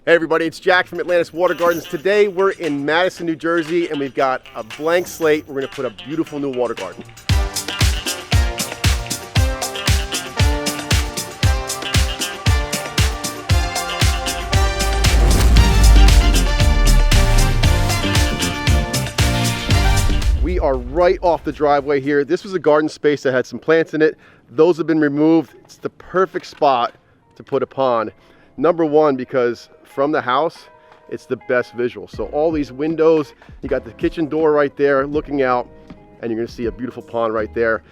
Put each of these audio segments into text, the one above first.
Hey everybody, it's Jack from Atlantis Water Gardens. Today we're in Madison, New Jersey, and we've got a blank slate. We're going to put a beautiful new water garden. We are right off the driveway here. This was a garden space that had some plants in it. Those have been removed. It's the perfect spot to put a pond. Number one, because from the house, it's the best visual. So all these windows, you got the kitchen door right there looking out, and you're gonna see a beautiful pond right there.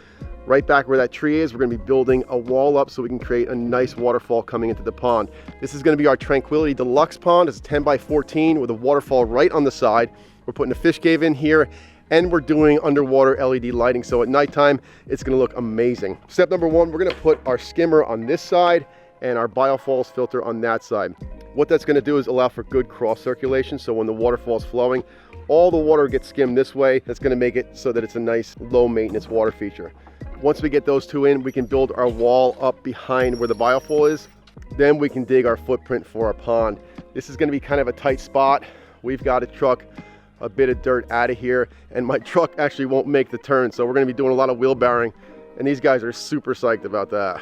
Right back where that tree is, we're gonna be building a wall up so we can create a nice waterfall coming into the pond. This is gonna be our Tranquility Deluxe pond. It's 10 by 14 with a waterfall right on the side. We're putting a fish cave in here, and we're doing underwater LED lighting. So at nighttime, it's gonna look amazing. Step number one, we're gonna put our skimmer on this side and our biofalls filter on that side. What that's gonna do is allow for good cross circulation. So when the waterfall is flowing, all the water gets skimmed this way. That's gonna make it so that it's a nice low maintenance water feature. Once we get those two in, we can build our wall up behind where the biofall is. Then we can dig our footprint for our pond. This is gonna be kind of a tight spot. We've got to truck a bit of dirt out of here, and my truck actually won't make the turn. So we're gonna be doing a lot of wheelbarrowing, and these guys are super psyched about that.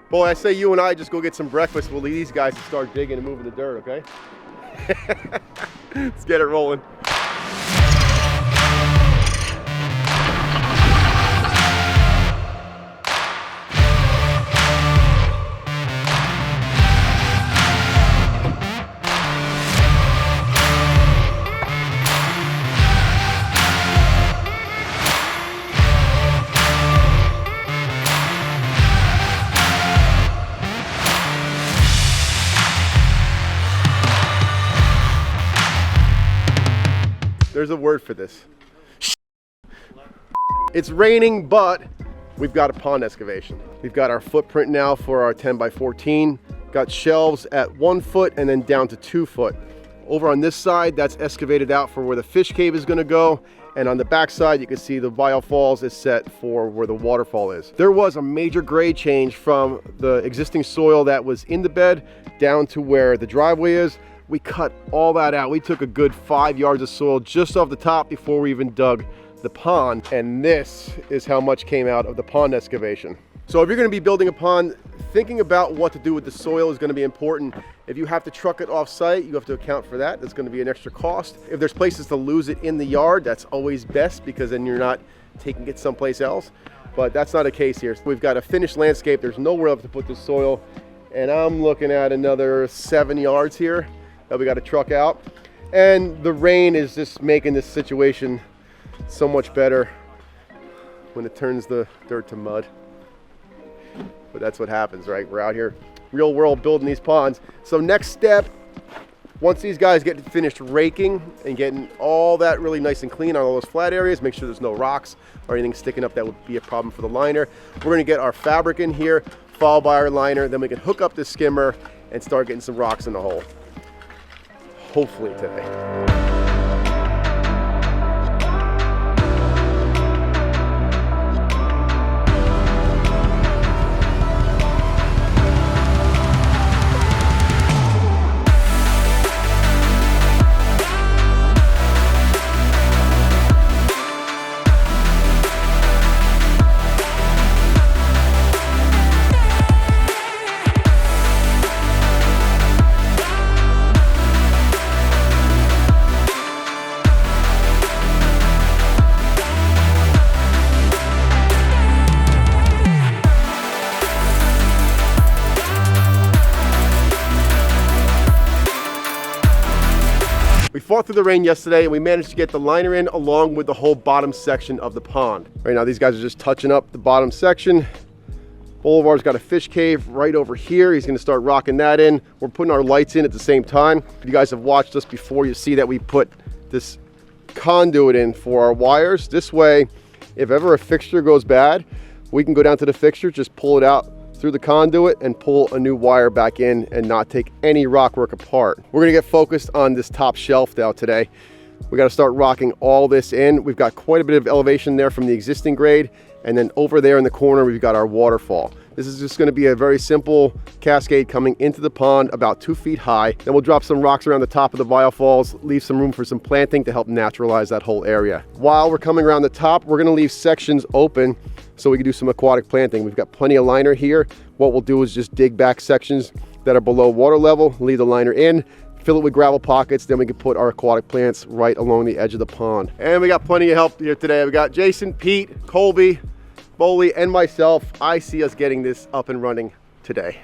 Boy, I say you and I just go get some breakfast. We'll leave these guys to start digging and moving the dirt, okay? Let's get it rolling. There's a word for this. It's raining, but we've got a pond excavation. We've got our footprint now for our 10 by 14. Got shelves at 1 foot and then down to 2 foot. Over on this side, that's excavated out for where the fish cave is gonna go. And on the back side, you can see the biofalls is set for where the waterfall is. There was a major grade change from the existing soil that was in the bed down to where the driveway is. We cut all that out. We took a good 5 yards of soil just off the top before we even dug the pond. And this is how much came out of the pond excavation. So if you're gonna be building a pond, thinking about what to do with the soil is gonna be important. If you have to truck it off site, you have to account for that. That's gonna be an extra cost. If there's places to lose it in the yard, that's always best because then you're not taking it someplace else. But that's not a case here. We've got a finished landscape. There's nowhere else to put the soil. And I'm looking at another 7 yards here that we got to truck out, and the rain is just making this situation so much better when it turns the dirt to mud. But that's what happens, right? We're out here real world building these ponds. So next step, once these guys get finished raking and getting all that really nice and clean on all those flat areas, make sure there's no rocks or anything sticking up that would be a problem for the liner. We're going to get our fabric in here, followed by our liner. Then we can hook up the skimmer and start getting some rocks in the hole. Hopefully today. We fought through the rain yesterday and we managed to get the liner in along with the whole bottom section of the pond. Right now these guys are just touching up the bottom section. Boulevard's got a fish cave right over here. He's gonna start rocking that in. We're putting our lights in at the same time. If you guys have watched us before, you see that we put this conduit in for our wires. This way, if ever a fixture goes bad, we can go down to the fixture, just pull it out through the conduit and pull a new wire back in and not take any rock work apart. We're gonna get focused on this top shelf now today. We gotta start rocking all this in. We've got quite a bit of elevation there from the existing grade, and then over there in the corner, we've got our waterfall. This is just going to be a very simple cascade coming into the pond about 2 feet high. Then we'll drop some rocks around the top of the biofalls, leave some room for some planting to help naturalize that whole area. While we're coming around the top, we're going to leave sections open so we can do some aquatic planting. We've got plenty of liner here. What we'll do is just dig back sections that are below water level, leave the liner in, fill it with gravel pockets, then we can put our aquatic plants right along the edge of the pond. And we got plenty of help here today. We got Jason, Pete, Colby, Boley, and myself. I see us getting this up and running today.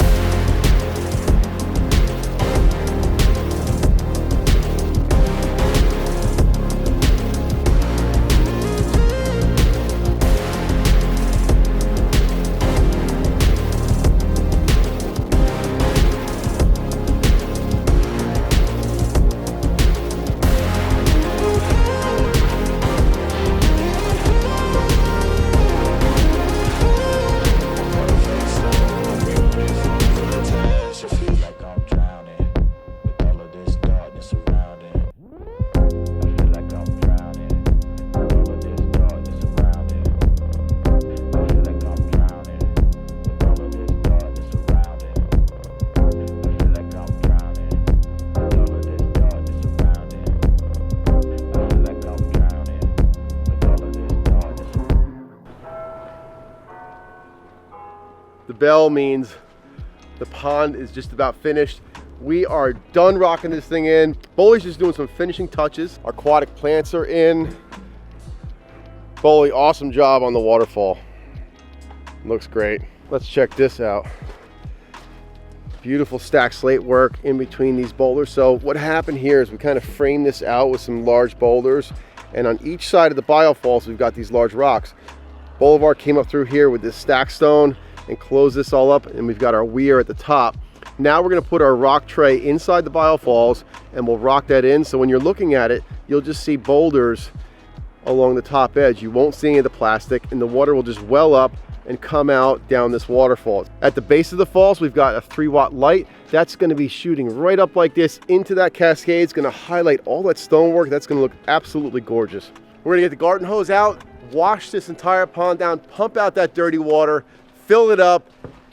The bell means the pond is just about finished. We are done rocking this thing in. Boley's just doing some finishing touches. Our aquatic plants are in. Boley, awesome job on the waterfall. Looks great. Let's check this out. Beautiful stacked slate work in between these boulders. So what happened here is we kind of framed this out with some large boulders, and on each side of the biofalls we've got these large rocks. Boulevard came up through here with this stack stone and close this all up, and we've got our weir at the top. Now we're going to put our rock tray inside the biofalls and we'll rock that in, so when you're looking at it you'll just see boulders along the top edge. You won't see any of the plastic, and the water will just well up and come out down this waterfall. At the base of the falls we've got a 3-watt light that's going to be shooting right up like this into that cascade. It's going to highlight all that stonework. That's going to look absolutely gorgeous. We're going to get the garden hose out, wash this entire pond down, pump out that dirty water, fill it up,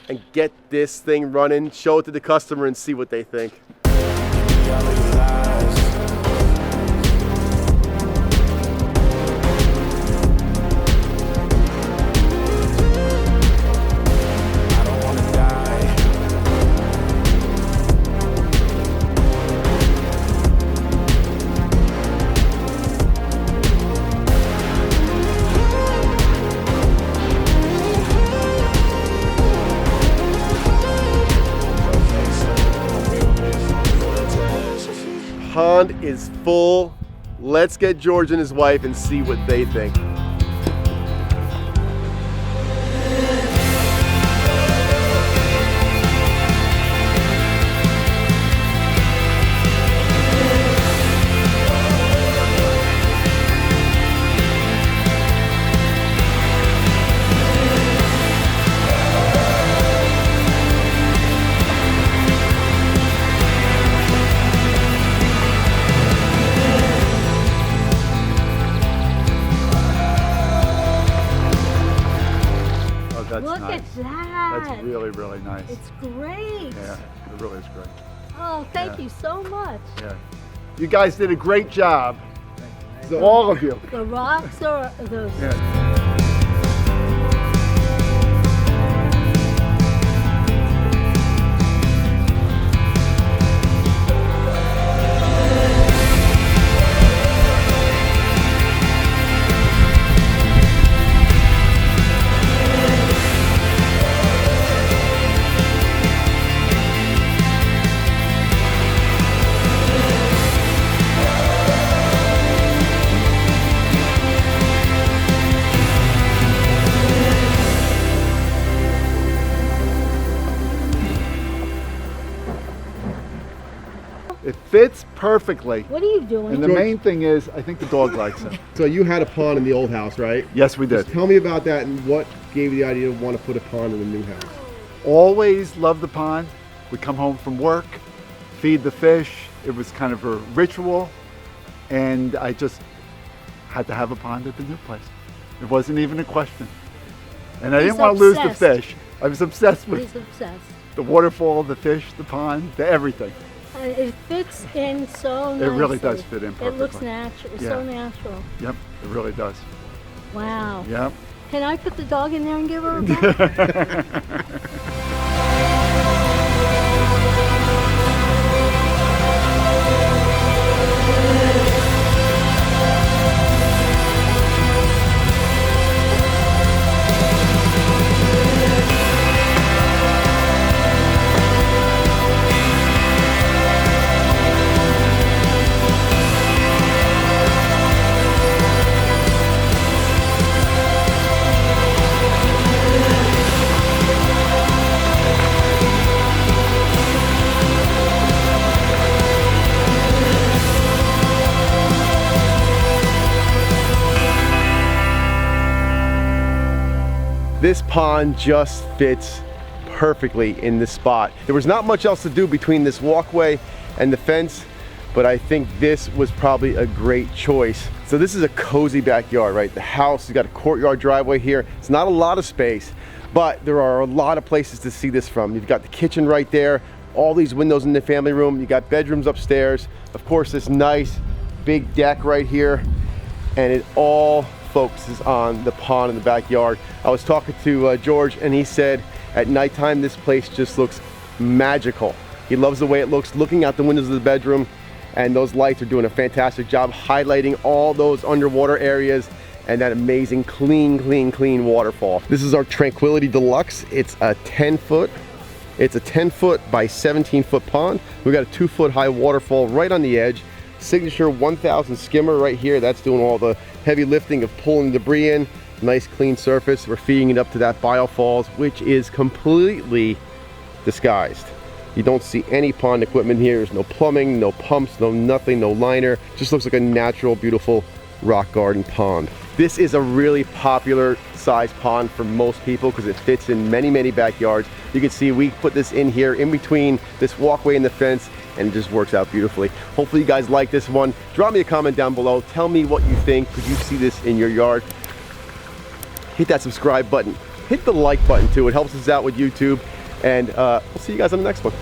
and get this thing running, show it to the customer and see what they think. Pond is full. Let's get George and his wife and see what they think. Look nice. at that. That's really, really nice. It's great. Yeah, it really is great. Oh, thank you so much. Yeah. You guys did a great job. So all of you. The rocks are those. Yeah. It fits perfectly. What are you doing? And the main thing is, I think the dog likes it. So you had a pond in the old house, right? Yes, we did. Just tell me about that and what gave you the idea to want to put a pond in the new house. Always loved the pond. We come home from work, feed the fish. It was kind of a ritual. And I just had to have a pond at the new place. It wasn't even a question. And I didn't want to lose the fish. I was obsessed with He's obsessed. the waterfall, the fish, the pond, the everything. It fits in so nicely. It really does fit in It looks perfectly. natural, Yeah. so natural. Yep, it really does. Wow. Yep. Can I put the dog in there and give her a bath? This pond just fits perfectly in this spot. There was not much else to do between this walkway and the fence, but I think this was probably a great choice. So this is a cozy backyard, right? The house has got a courtyard driveway here. It's not a lot of space, but there are a lot of places to see this from. You've got the kitchen right there, all these windows in the family room. You got bedrooms upstairs. Of course, this nice big deck right here, and it all focuses on the pond in the backyard. I was talking to George, and he said at nighttime this place just looks magical. He loves the way it looks looking out the windows of the bedroom, and those lights are doing a fantastic job highlighting all those underwater areas and that amazing clean waterfall. This is our Tranquility Deluxe. It's a 10 foot by 17 foot pond. We got a 2 foot high waterfall right on the edge. Signature 1000 skimmer right here. That's doing all the heavy lifting of pulling debris in. Nice clean surface. We're feeding it up to that biofalls, which is completely disguised. You don't see any pond equipment here. There's no plumbing, no pumps, no nothing, no liner. Just looks like a natural, beautiful rock garden pond. This is a really popular size pond for most people because it fits in many backyards. You can see we put this in here in between this walkway and the fence, and it just works out beautifully. Hopefully you guys like this one. Drop me a comment down below. Tell me what you think. Could you see this in your yard? Hit that subscribe button. Hit the like button too. It helps us out with YouTube. And we'll see you guys on the next one.